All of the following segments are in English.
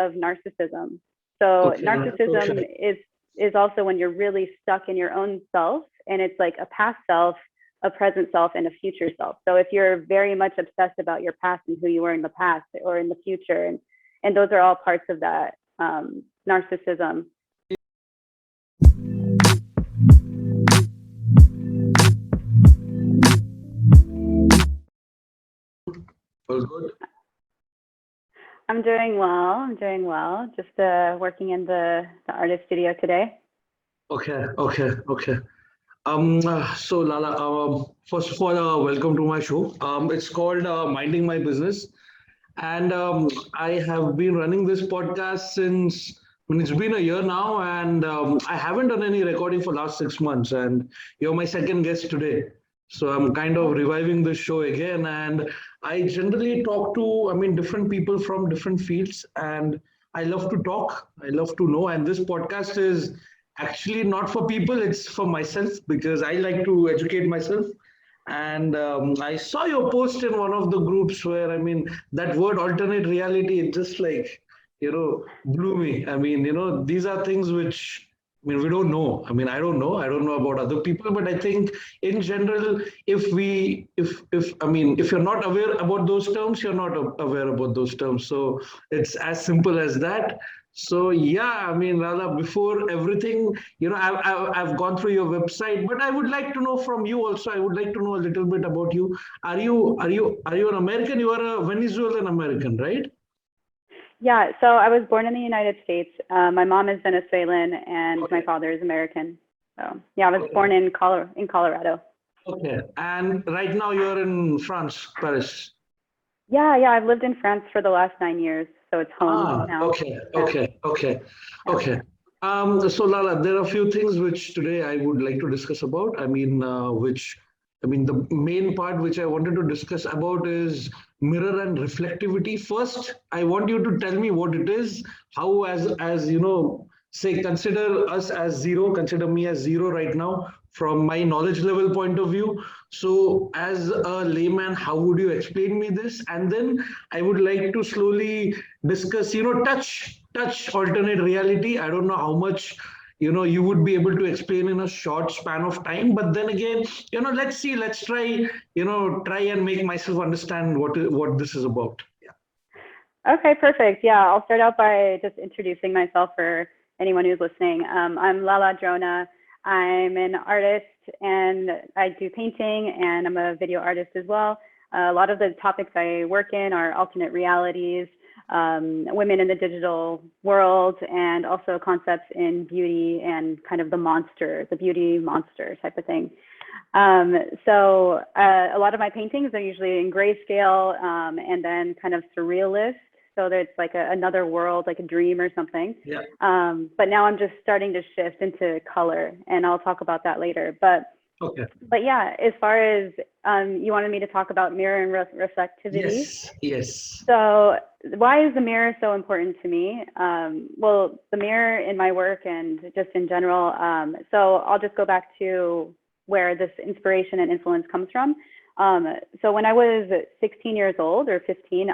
of narcissism. So Okay. narcissism Okay. is also when you're really stuck in your own self, and it's like a past self, a present self, and a future self. So if you're very much obsessed about your past and who you were in the past or in the future, and those are all parts of that narcissism. All good. I'm doing well. I'm doing well. Just working in the artist studio today. Okay. Okay. Okay. So Lala, first of all, welcome to my show. It's called Minding My Business, and I have been running this podcast since. I mean, it's been a year now, and I haven't done any recording for last 6 months. And you're my second guest today, so I'm kind of reviving the show again. And I generally talk to, I mean, different people from different fields, and I love to talk. I love to know, and this podcast is actually not for people, it's for myself because I like to educate myself. And I saw your post in one of the groups where, I mean, that word alternate reality, it just like, blew me. I mean, these are things which, I mean, we don't know. I mean, I don't know. I don't know about other people, but I think in general, I mean, if you're not aware about those terms, you're not aware about those terms. So it's as simple as that. So yeah, I mean, Lala, before everything, I've gone through your website, but I would like to know from you also. I would like to know a little bit about you. Are you an American? You are a Venezuelan American, right? Yeah, so I was born in the United States. My mom is Venezuelan and my Okay. father is American. So yeah, I was born Okay. in Colorado. Okay. And right now you're in France, Paris. Yeah, I've lived in France for the last 9 years, so it's home Ah, now. okay, Yeah, okay, okay, yeah. okay. So Lala, there are a few things which today I would like to discuss about. I mean, the main part which I wanted to discuss about is mirror and reflectivity. First, I want you to tell me what it is. How, say, consider us as zero, consider me as zero right now from my knowledge level point of view. So, as a layman, how would you explain me this? And then I would like to slowly discuss, touch alternate reality. I don't know how much you would be able to explain in a short span of time, but then again, let's see, let's try, try and make myself understand what this is about. Yeah. Okay, perfect. Yeah, I'll start out by just introducing myself for anyone who's listening. I'm Lala Drona. I'm an artist and I do painting and I'm a video artist as well. A lot of the topics I work in are alternate realities, women in the digital world, and also concepts in beauty and kind of the beauty monster type of thing. A lot of my paintings are usually in grayscale and then kind of surrealist. So that it's like another world, like a dream or something. Yeah. But now I'm just starting to shift into color, and I'll talk about that later. Okay. But yeah, as far as you wanted me to talk about mirror and reflectivity. Yes. Yes. So why is the mirror so important to me? Well, the mirror in my work and just in general. So I'll just go back to where this inspiration and influence comes from. So when I was 16 years old or 15,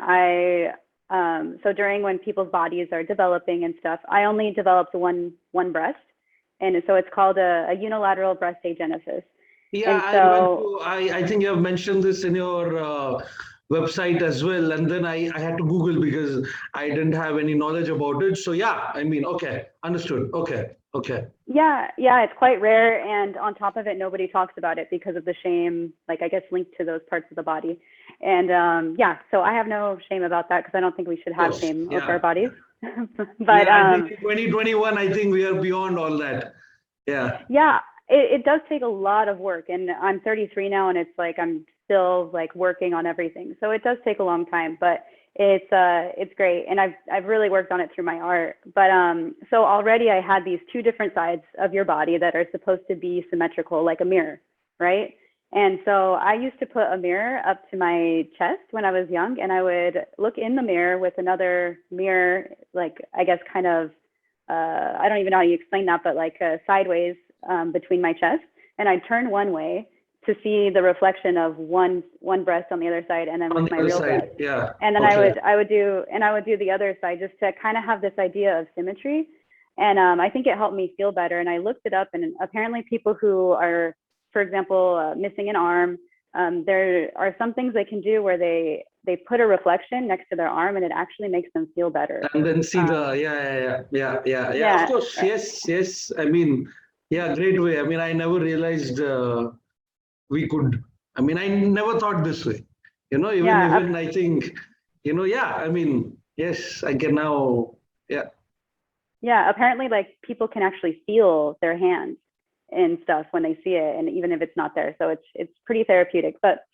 so during when people's bodies are developing and stuff, I only developed one breast, and so it's called a unilateral breast agenesis. Yeah, And so I think you have mentioned this in your website as well. And then I had to Google because I didn't have any knowledge about it. So yeah, I mean, okay, understood. Okay, okay. yeah, it's quite rare, and on top of it, nobody talks about it because of the shame, like I guess linked to those parts of the body. And yeah, so I have no shame about that because I don't think we should Of have course. shame over our Yeah. bodies. But Yeah, I think in 2021, I think we are beyond all that. Yeah. yeah, it does take a lot of work, and I'm 33 now, and it's like I'm still like working on everything. So it does take a long time, but it's great, and I've really worked on it through my art. But so already I had these two different sides of your body that are supposed to be symmetrical, like a mirror, right? And so I used to put a mirror up to my chest when I was young, and I would look in the mirror with another mirror, like I guess kind of I don't even know how you explain that, but like sideways between my chest, and I'd turn one way to see the reflection of one breast on the other side, and then On with the my other real side, breast. yeah. And then Okay. I would do the other side, just to kind of have this idea of symmetry. And I think it helped me feel better. And I looked it up, and apparently people who are, for example, missing an arm, there are some things they can do where they put a reflection next to their arm, and it actually makes them feel better. And then see the yeah. Of Yeah. course, yes. I mean, yeah, great way. I mean, I never realized we could. I mean, I never thought this way. Yeah. Even I think, yeah. I mean, yes, I can now. Yeah. Yeah, apparently like people can actually feel their hands and stuff when they see it, and even if it's not there. So it's pretty therapeutic. But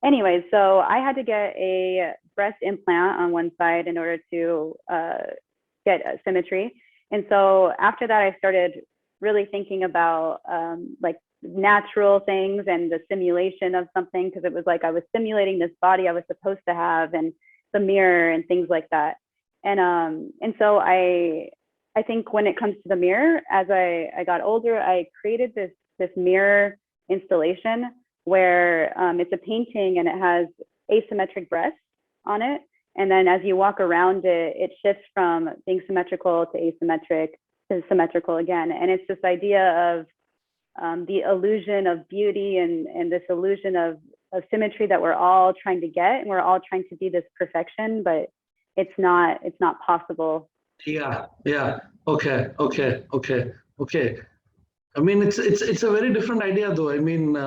anyways, so I had to get a breast implant on one side in order to get symmetry. And so after that, I started really thinking about like natural things and the simulation of something, because it was like I was simulating this body I was supposed to have, and the mirror and things like that. And so I think when it comes to the mirror, as I got older, I created this mirror installation where it's a painting and it has asymmetric breasts on it. And then as you walk around it, it shifts from being symmetrical to asymmetric to symmetrical again. And it's this idea of the illusion of beauty and this illusion of symmetry that we're all trying to get, and we're all trying to be this perfection, but it's not possible. Yeah. Okay. I mean, it's a very different idea, though. I mean,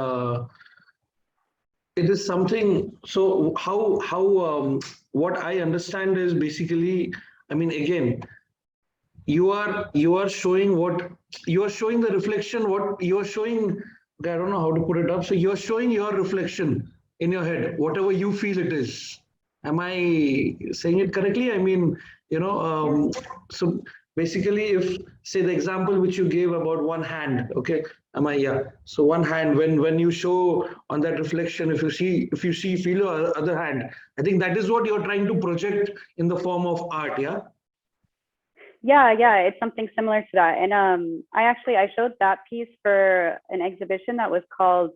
it is something. So how what I understand is basically, I mean, again, you are showing the reflection. What you are showing, I don't know how to put it up. So you're showing your reflection in your head, whatever you feel it is. Am I saying it correctly? I mean, so basically, if say the example which you gave about one hand, okay, yeah. So one hand, when you show on that reflection, if you feel your other hand, I think that is what you're trying to project in the form of art, yeah. Yeah, it's something similar to that. And I showed that piece for an exhibition that was called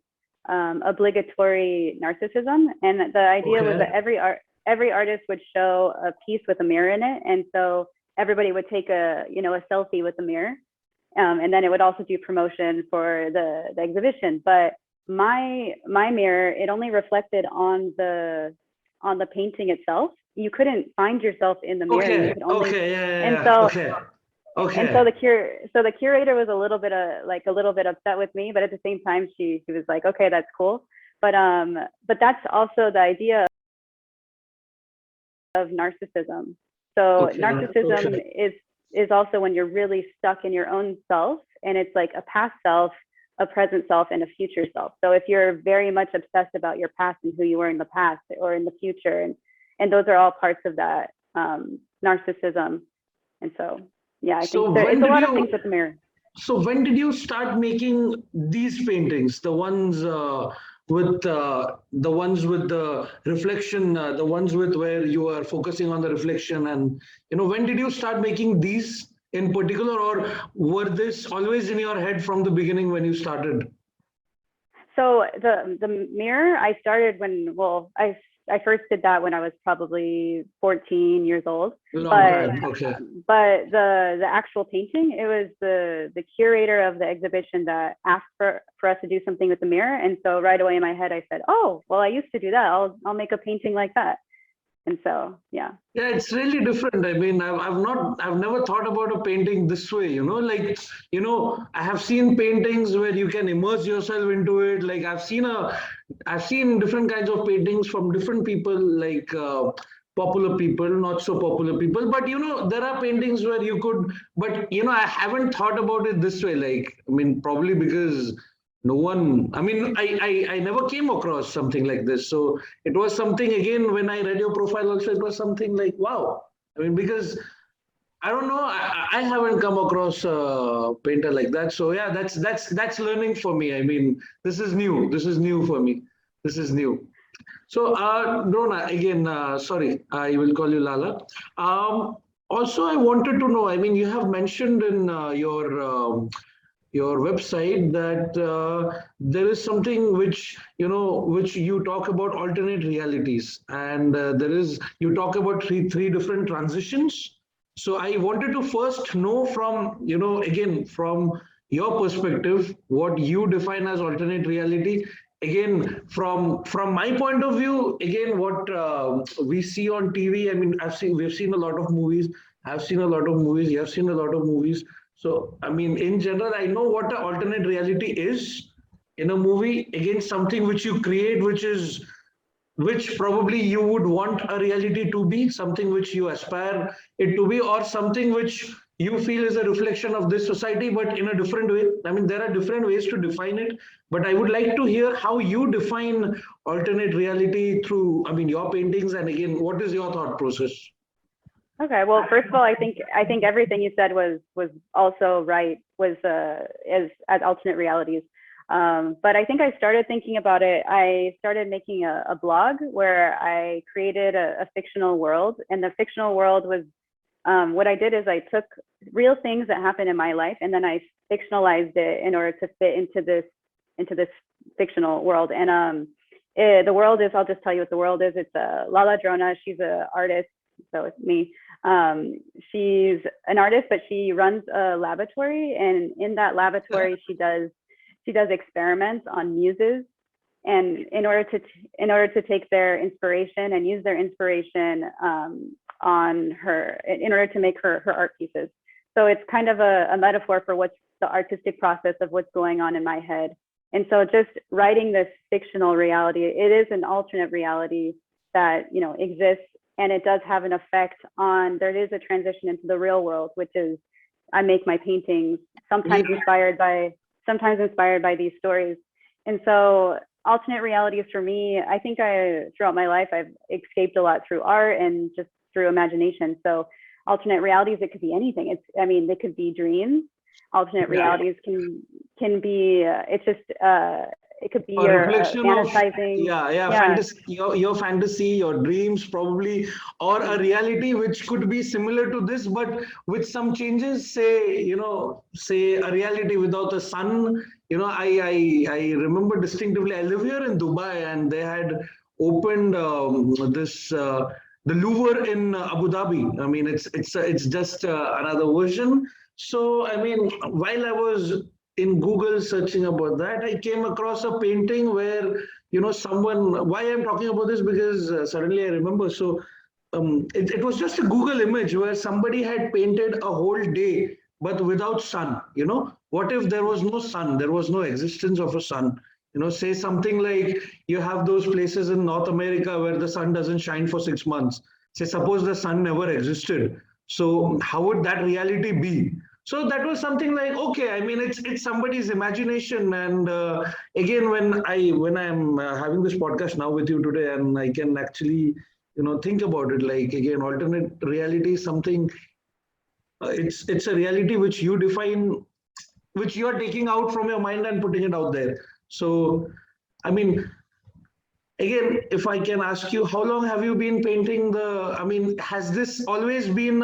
Obligatory Narcissism, and the idea was that every artist would show a piece with a mirror in it, and so everybody would take a selfie with the mirror, and then it would also do promotion for the exhibition. But my mirror, it only reflected on the painting itself. You couldn't find yourself in the mirror. Okay. You could only, And so okay. And so the curator was a little bit upset with me, but at the same time she was like, okay, that's cool. But that's also the idea of narcissism. So narcissism is also when you're really stuck in your own self, and it's like a past self, a present self, and a future self. So if you're very much obsessed about your past and who you were in the past or in the future, and those are all parts of that narcissism. And so, yeah, I think it's a lot of things with the mirror. So when did you start making these paintings, the ones with the reflection, the ones with where you are focusing on the reflection, and when did you start making these in particular, or were this always in your head from the beginning when you started? So the mirror, I started when, well, I first did that when I was probably 14 years old. But the actual painting, it was the curator of the exhibition that asked for us to do something with the mirror. And so right away in my head, I said, oh, well, I used to do that. I'll make a painting like that. And so, yeah. Yeah, it's really different. I mean, I've never thought about a painting this way, like, I have seen paintings where you can immerse yourself into it. Like I've seen different kinds of paintings from different people, like popular people, not so popular people. But, there are paintings where you could, but, I haven't thought about it this way. Like, I mean, probably because no one, I mean, I never came across something like this. So it was something, again, when I read your profile also, it was something like, wow. I mean, because I don't know, I haven't come across a painter like that. So yeah, that's learning for me. I mean, this is new for me. This is new. So Drona, again, sorry, I will call you Lala. Also, I wanted to know, I mean, you have mentioned in your your website that there is something which which you talk about alternate realities, and there is you talk about three different transitions. So I wanted to first know from again from your perspective what you define as alternate reality. Again, from my point of view, again what we see on TV. I mean, we've seen a lot of movies. I've seen a lot of movies. You have seen a lot of movies. So, I mean, in general, I know what an alternate reality is in a movie. Again, something which you create, which probably you would want a reality to be, something which you aspire it to be, or something which you feel is a reflection of this society, but in a different way. I mean, there are different ways to define it, but I would like to hear how you define alternate reality through, I mean, your paintings, and again, what is your thought process? Okay. Well, first of all, I think everything you said was also right. Was as alternate realities. But I think I started thinking about it. I started making a blog where I created a fictional world, and the fictional world was what I did is I took real things that happened in my life, and then I fictionalized it in order to fit into this fictional world. And the world is, I'll just tell you what the world is. It's Lala Drona. She's an artist, so it's me. She's an artist, but she runs a laboratory, and in that laboratory, she does experiments on muses, and in order to take their inspiration and use their inspiration on her in order to make her art pieces. So it's kind of a metaphor for what's the artistic process of what's going on in my head. And so just writing this fictional reality, it is an alternate reality that exists, and it does have an effect on. There is a transition into the real world, which is I make my paintings sometimes inspired by these stories. And so alternate realities for me, I think throughout my life, I've escaped a lot through art and just through imagination. So alternate realities, it could be anything. They could be dreams. Alternate realities can be, it could be your fantasizing. Fantasy, your fantasy, your dreams probably, or a reality which could be similar to this, but with some changes. Say a reality without the sun. I remember distinctively. I live here in Dubai, and they had opened the Louvre in Abu Dhabi. I mean, it's just another version. So, I mean, while I was in Google searching about that, I came across a painting where, someone, why I'm talking about this, because suddenly I remember. So it was just a Google image where somebody had painted a whole day, but without sun. What if there was no sun? There was no existence of a sun. Say something like you have those places in North America where the sun doesn't shine for 6 months. Say, suppose the sun never existed. So how would that reality be? So that was something like, okay, I mean, it's somebody's imagination. And again, when I'm having this podcast now with you today, and I can actually, think about it, like, again, alternate reality is something, it's a reality which you define, which you're taking out from your mind and putting it out there. So, I mean, again, if I can ask you, how long have you been painting I mean, has there always been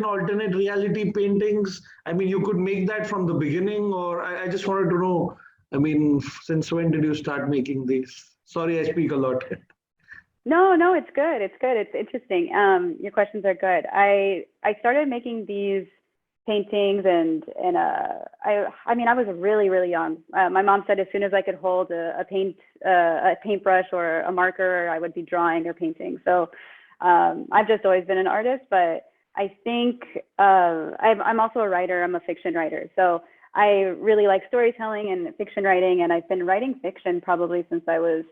alternate reality paintings? I mean, you could make that from the beginning, or I just wanted to know, I mean, since when did you start making these? Sorry, I speak a lot. No, it's good. It's interesting. Your questions are good. I started making these paintings and I mean, I was really, really young. My mom said as soon as I could hold a paintbrush or a marker, I would be drawing or painting. So I've just always been an artist, but I think I'm also a writer. I'm a fiction writer. So I really like storytelling and fiction writing, and I've been writing fiction probably since I was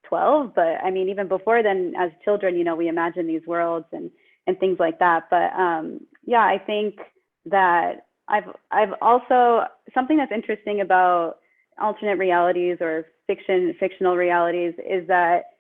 12. But I mean, even before then, as children, we imagine these worlds and things like that. But yeah, I think that I've also, something that's interesting about alternate realities or fictional realities is that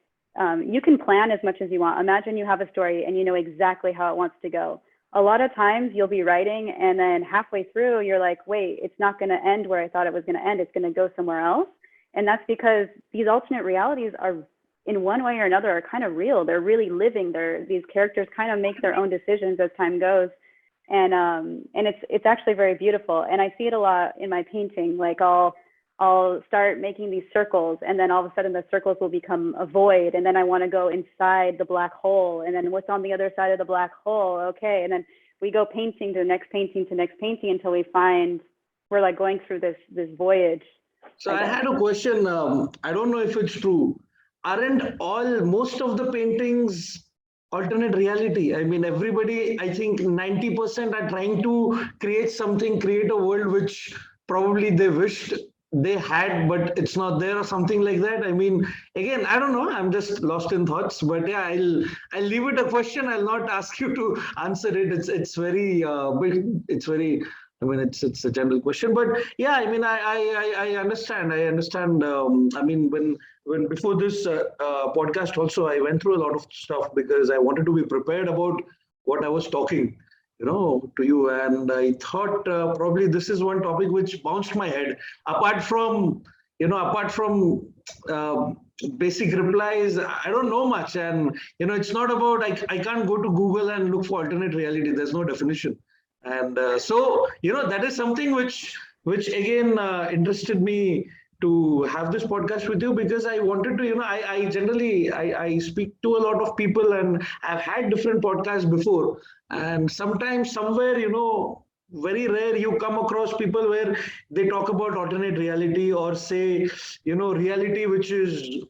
you can plan as much as you want. Imagine you have a story and you know exactly how it wants to go. A lot of times you'll be writing and then halfway through you're like, wait, it's not going to end where I thought it was going to end. It's going to go somewhere else. And that's because these alternate realities are, in one way or another, are kind of real. They're really living. These characters kind of make their own decisions as time goes. and it's actually very beautiful. And I see it a lot in my painting. Like I'll start making these circles, and then all of a sudden the circles will become a void, and then I want to go inside the black hole, and then what's on the other side of the black hole? Okay, and then we go painting to next painting to next painting until we find we're like going through this voyage. So I had a question. I don't know if it's true. Aren't most of the paintings alternate reality? I mean, everybody, I think 90% are trying to create a world which probably they wished they had, but it's not there or something like that. I mean, again, I don't know. I'm just lost in thoughts. But yeah, I'll leave it a question. I'll not ask you to answer it. It's very it's very. I mean, it's a general question, but yeah, I mean, I understand. I understand. I mean, when before this podcast, also, I went through a lot of stuff because I wanted to be prepared about what I was talking, to you, and I thought probably this is one topic which bounced my head. Apart from basic replies, I don't know much, and it's not about I can't go to Google and look for alternate reality. There's no definition. And so that is something which again interested me to have this podcast with you, because I wanted to I generally I speak to a lot of people, and I've had different podcasts before, and sometimes somewhere very rare you come across people where they talk about alternate reality, or say reality which is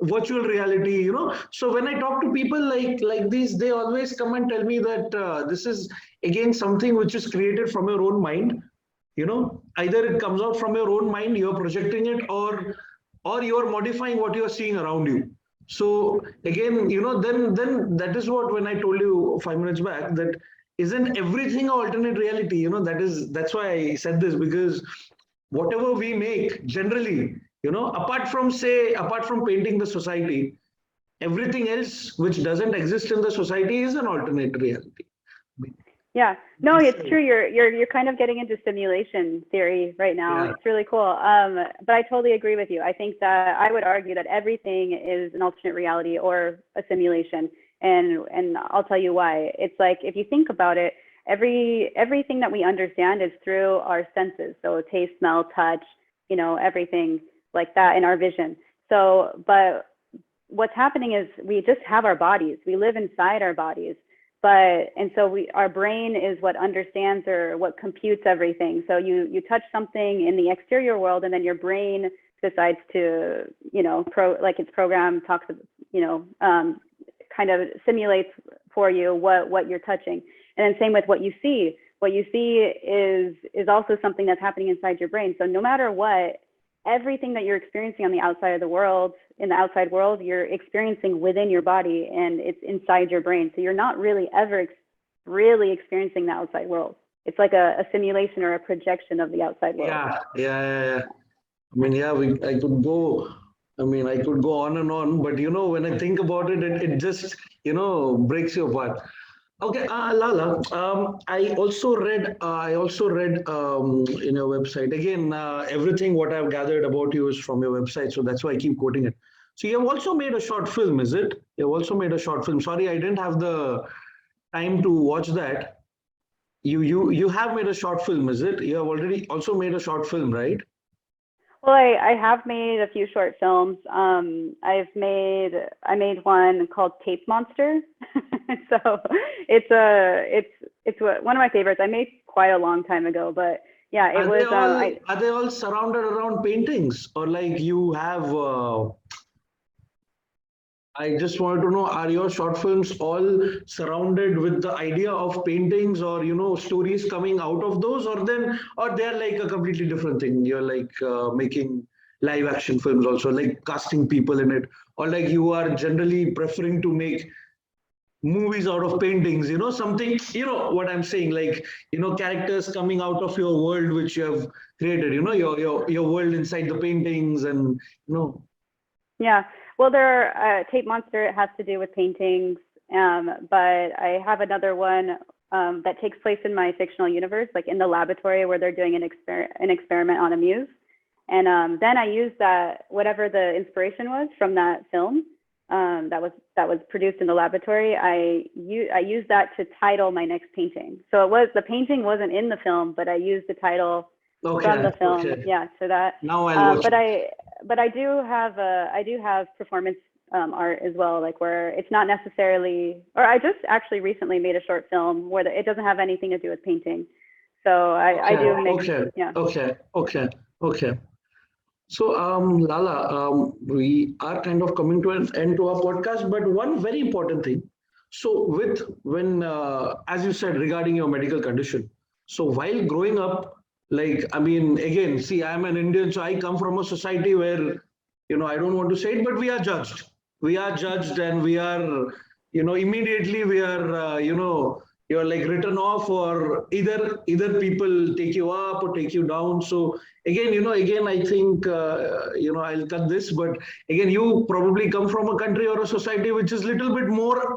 virtual reality. So when I talk to people like these, they always come and tell me that this is again something which is created from your own mind. Either it comes out from your own mind, you're projecting it, or you're modifying what you're seeing around you. So again, then that is what, when I told you 5 minutes back, that isn't everything an alternate reality. That's why I said this, because whatever we make generally, apart from painting the society, everything else which doesn't exist in the society is an alternate reality. Yeah, no, it's true. You're kind of getting into simulation theory right now. Yeah. It's really cool. But I totally agree with you. I think that I would argue that everything is an alternate reality or a simulation, and I'll tell you why. It's like, if you think about it, everything that we understand is through our senses. So taste, smell, touch, everything like that in our vision. So, but what's happening is we just have our bodies. We live inside our bodies. And so our brain is what understands or what computes everything. So you touch something in the exterior world, and then your brain decides to, its program talks, kind of simulates for you what you're touching. And then same with what you see. What you see is also something that's happening inside your brain. So no matter what, everything that you're experiencing on the outside of the world, in the outside world, you're experiencing within your body, and it's inside your brain. So you're not really ever really experiencing the outside world. It's like a simulation or a projection of the outside world. Yeah. I mean, I could go on and on, but when I think about it, it just, breaks you apart. Okay, Lala, I also read in your website. Again, everything what I've gathered about you is from your website, so that's why I keep quoting it. So you have also made a short film, is it? You have also made a short film. Sorry, I didn't have the time to watch that. You have made a short film, is it? You have already also made a short film, right? Well, I have made a few short films. I made one called Tape Monster. So it's one of my favorites. I made quite a long time ago, but yeah, it was. Are they all surrounded around paintings, or like you have? I just wanted to know, are your short films all surrounded with the idea of paintings, or stories coming out of those, or they're like a completely different thing? You're like making live action films also, like casting people in it, or like you are generally preferring to make movies out of paintings, something, what I'm saying, like, characters coming out of your world which you have created, your world inside the paintings, and Yeah. Well, Tape Monster, it has to do with paintings, but I have another one that takes place in my fictional universe, like in the laboratory where they're doing an experiment on a muse. And then I use that, whatever the inspiration was from that film, that was produced in the laboratory. I used that to title my next painting. So the painting wasn't in the film, but I used the title from the film. Okay. Yeah, so that. Now I'll watch But I do have performance art as well, like where it's not necessarily. Or I just actually recently made a short film where it doesn't have anything to do with painting. So I do make. Yeah. Okay. So, Lala, we are kind of coming to an end to our podcast, but one very important thing. So, as you said regarding your medical condition, so while growing up, like, I mean, again, see, I'm an Indian, so I come from a society where, I don't want to say it, but we are judged. We are judged, and we are, immediately we are, you're like written off, or either people take you up or take you down. So again, I think, I'll cut this, but again, you probably come from a country or a society which is little bit more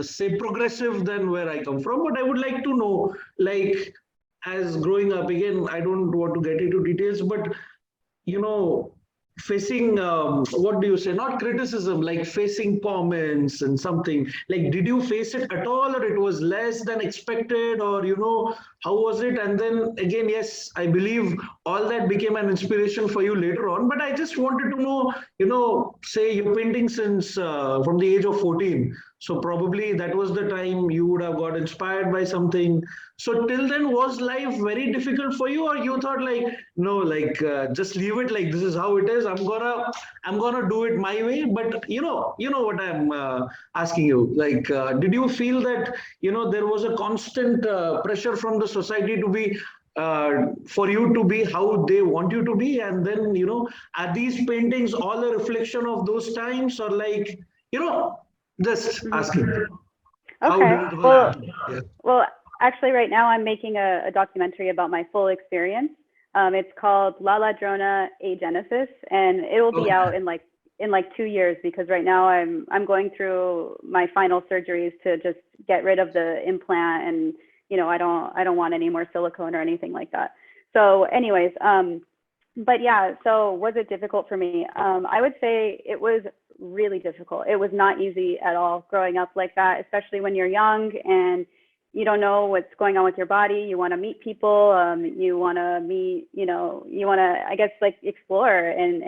say progressive than where I come from. But I would like to know, like, as growing up, again, I don't want to get into details, but facing what do you say, not criticism, like facing comments and something, like, did you face it at all, or it was less than expected, or how was it? And then again, yes, I believe all that became an inspiration for you later on, but I just wanted to know, say you're painting since from the age of 14, so probably that was the time you would have got inspired by something. So till then, was life very difficult for you, or you thought like, no, like, just leave it, like, this is how it is, I'm gonna do it my way? But what I'm asking you, like, did you feel that there was a constant pressure from the society to be for you to be how they want you to be, and then are these paintings all a reflection of those times, or like, just asking? How Okay. did it all happen? Yeah. Well, actually, right now I'm making a documentary about my full experience. It's called Lala Drona, A Genesis, and it will be out in like 2 years, because right now I'm going through my final surgeries to just get rid of the implant, and I don't want any more silicone or anything like that. So anyways, but yeah, so was it difficult for me? I would say it was really difficult. It was not easy at all growing up like that, especially when you're young and you don't know what's going on with your body. You want to meet people. You want to meet, you want to, I guess, like, explore. And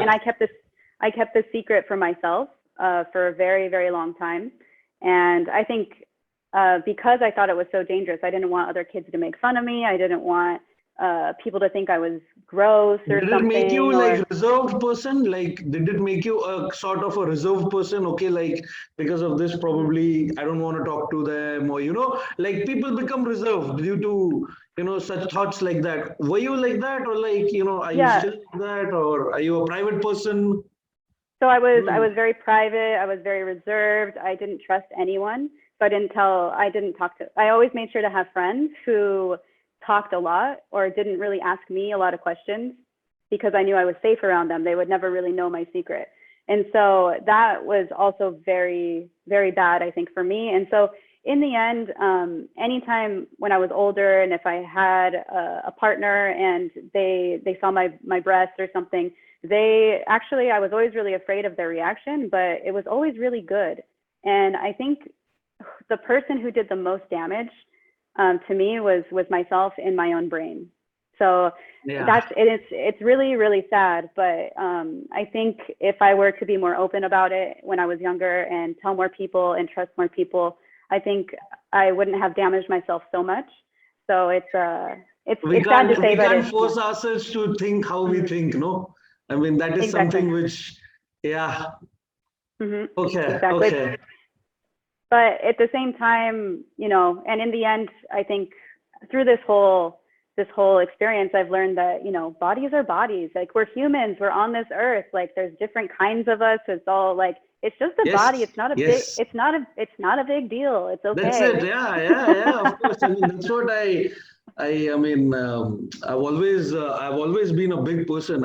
I kept this secret for myself for a very, very long time. And I think because I thought it was so dangerous, I didn't want other kids to make fun of me. I didn't want people to think I was gross or something. Did it make you like reserved person? Like, did it make you a sort of a reserved person? Okay, like, because of this, probably I don't want to talk to them, or like, people become reserved due to such thoughts like that. Were you like that, or like, are you still like that, or are you a private person? So I was very private. I was very reserved. I didn't trust anyone. So I always made sure to have friends who talked a lot or didn't really ask me a lot of questions, because I knew I was safe around them. They would never really know my secret. And so that was also very, very bad, I think, for me. And so in the end, anytime when I was older, and if I had a partner and they saw my breasts or something, I was always really afraid of their reaction, but it was always really good. And I think the person who did the most damage to me was myself in my own brain. So it's really, really sad. But I think if I were to be more open about it when I was younger and tell more people and trust more people, I think I wouldn't have damaged myself so much. So it's sad to say, but we can't force ourselves to think how we think, no? I mean, that is something which, Okay. But at the same time, and in the end, I think through this whole experience, I've learned that, bodies are bodies. Like, we're humans, we're on this earth. Like, there's different kinds of us. It's all like, it's just a body. It's not a big, it's not a big deal. It's okay. That's it. Yeah. Of course. I mean, that's what I mean, I've always been a big person.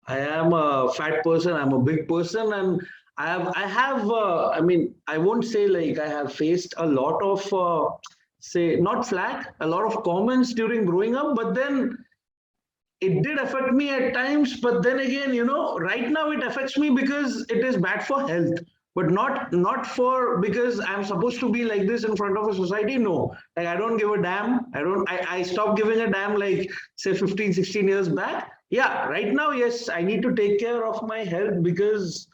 I am a fat person. I'm a big person, and I mean, I won't say like I have faced a lot of, say, not flack, a lot of comments during growing up, but then it did affect me at times, but then again, right now it affects me because it is bad for health, but not for because I'm supposed to be like this in front of a society. No, like I don't give a damn. I stopped giving a damn like say 15, 16 years back. Yeah, right now, yes, I need to take care of my health because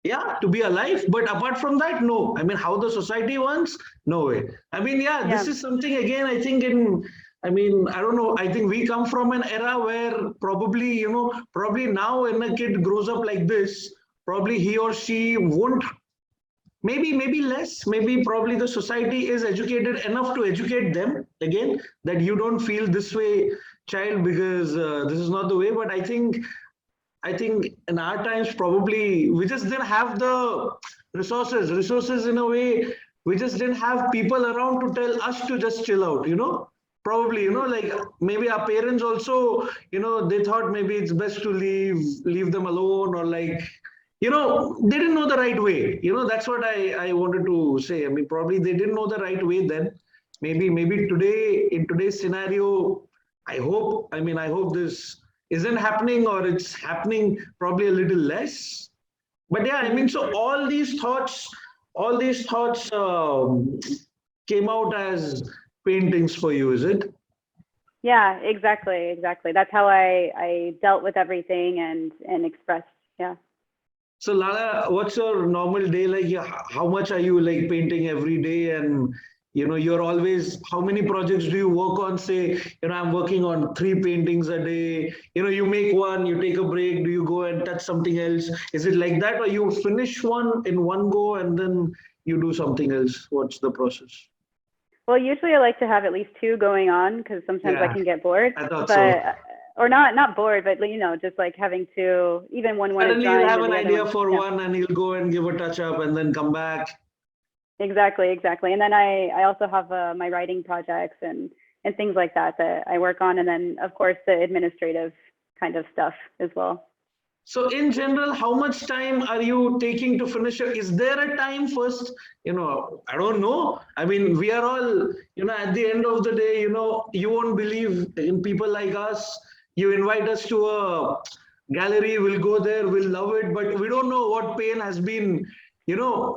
yeah, to be alive. But apart from that, no. I mean, how the society wants, no way. I mean, yeah, this Yeah. is something again, I think I mean, I don't know. I think we come from an era where probably, probably now when a kid grows up like this, probably he or she won't, maybe less, maybe probably the society is educated enough to educate them again that you don't feel this way, child, because this is not the way. But I think in our times probably we just didn't have the resources in a way. We just didn't have people around to tell us to just chill out. Probably, like maybe our parents also, they thought maybe it's best to leave them alone, or like, they didn't know the right way. That's what I wanted to say. I mean, probably they didn't know the right way then. Maybe today, in today's scenario, I hope this isn't happening, or it's happening probably a little less. But yeah, I mean, Mhm. so all these thoughts came out as paintings for you, is it? Yeah, exactly. That's how I dealt with everything and expressed. Yeah. So Lala, what's your normal day like? Yeah, how much are you like painting every day? And you're always, how many projects do you work on? Say, I'm working on 3 paintings a day. You make one, you take a break. Do you go and touch something else? Is it like that, or you finish one in one go and then you do something else? What's the process? Well, usually I like to have at least two going on because sometimes I Yeah, can get bored, I thought so. but or not bored, but just like having two, even when one is Suddenly you'll drying, have then an the other idea one. for Yeah, one and you'll go and give a touch up and then come back. exactly. And then I also have my writing projects and things like that that I work on, and then of course the administrative kind of stuff as well. So in general, how much time are you taking to finish it? Is there a time first? I don't know. I mean, we are all, at the end of the day, you won't believe in people like us. You invite us to a gallery, we'll go there, we'll love it, but we don't know what pain has been,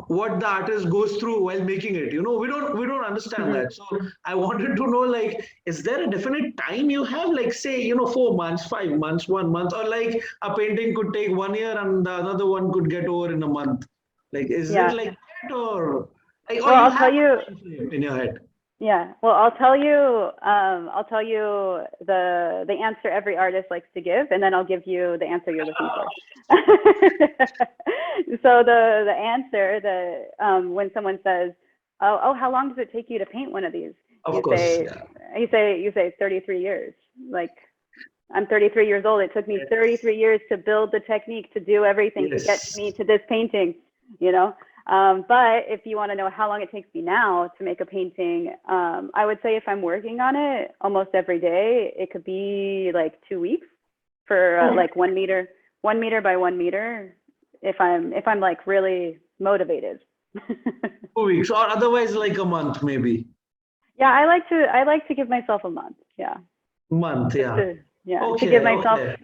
what the artist goes through while making it. We don't understand Hmm. that. So I wanted to know, like, is there a definite time you have, like, say, 4 months, 5 months, 1 month, or like a painting could take 1 year and the another one could get over in a month? Like, is it Yeah. like that, or like, or Well, you I'll tell have you. a time frame in your head? Yeah. Well, I'll tell you the answer every artist likes to give, and then I'll give you the answer you're looking for. So the answer that when someone says, "Oh, how long does it take you to paint one of these?" Of You course, say, yeah. you say 33 years. Like, I'm 33 years old. It took me Yes, 33 years to build the technique, to do everything, to get yes. me to this painting, you know? But if you want to know how long it takes me now to make a painting, I would say if I'm working on it almost every day, it could be like 2 weeks for Oh, like 1 meter by 1 meter, if I'm like really motivated. 2 weeks, or otherwise like a month, maybe. Yeah, I like to give myself a month. Yeah, Month, just yeah. to give Okay, myself okay,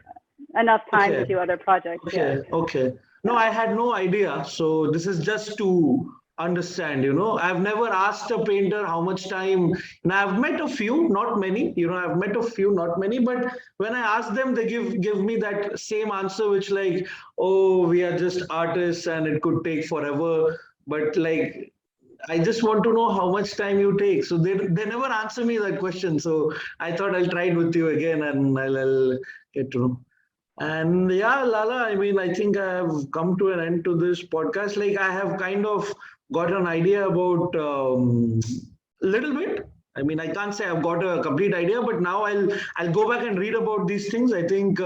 enough time to okay. do other projects. Yeah, Okay. No, yeah. I had no idea. So this is just to understand, I've never asked a painter how much time. I've met a few, not many, I've met a few, not many, but when I ask them, they give me that same answer, which like, oh, we are just artists and it could take forever. But like, I just want to know how much time you take. So they never answer me that question. So I thought I'll try it with you again and I'll get to know. And yeah, Lala, I mean, I think I have come to an end to this podcast. Like, I have kind of got an idea about a little bit. I mean, I can't say I've got a complete idea, but now I'll go back and read about these things. I think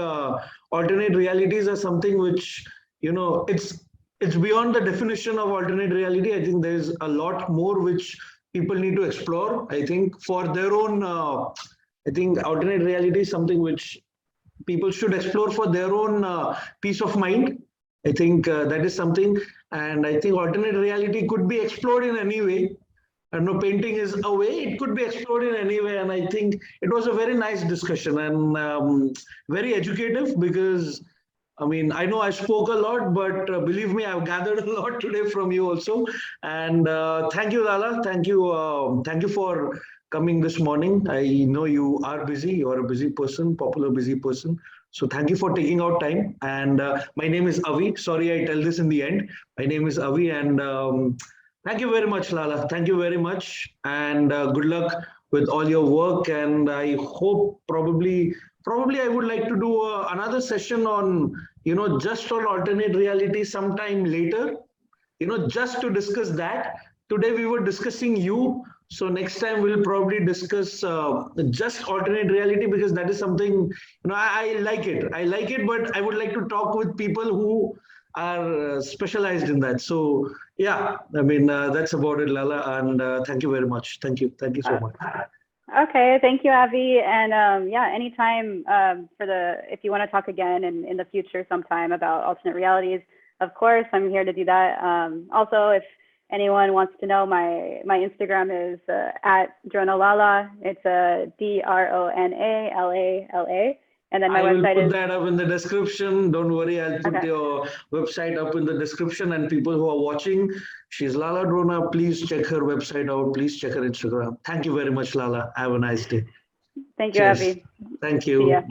alternate realities are something which it's beyond the definition of alternate reality. I think there's a lot more which people need to explore. I think for their own. I think alternate reality is something which people should explore for their own peace of mind. I think that is something, and I think alternate reality could be explored in any way. no, painting is a way. It could be explored in any way, and I think it was a very nice discussion and very educative because I mean, I know I spoke a lot, but believe me, I've gathered a lot today from you also. And thank you, Lala. Thank you for coming this morning. I know you are busy. You are a busy person, popular busy person. So thank you for taking out time. And my name is Avi. Sorry, I tell this in the end. My name is Avi, and thank you very much, Lala. Thank you very much, and good luck with all your work. And I hope probably I would like to do another session on just on alternate reality sometime later, just to discuss that. Today we were discussing you, so next time we'll probably discuss just alternate reality because that is something I like it. I like it, but I would like to talk with people who are specialized in that. So yeah, I mean that's about it, Lala, and thank you very much. Thank you so much. Okay, thank you, Avi. And yeah, anytime if you want to talk again in the future sometime about alternate realities, of course, I'm here to do that. Also, if anyone wants to know, my Instagram is at Drona Lala. It's DRONALALA. And then my website will put is that up in the description. Don't worry, I'll put your website up in the description. And people who are watching, she's Lala Drona. Please check her website out. Please check her Instagram. Thank you very much, Lala. Have a nice day. Thank you, Cheers. Avi. Thank See you. ya.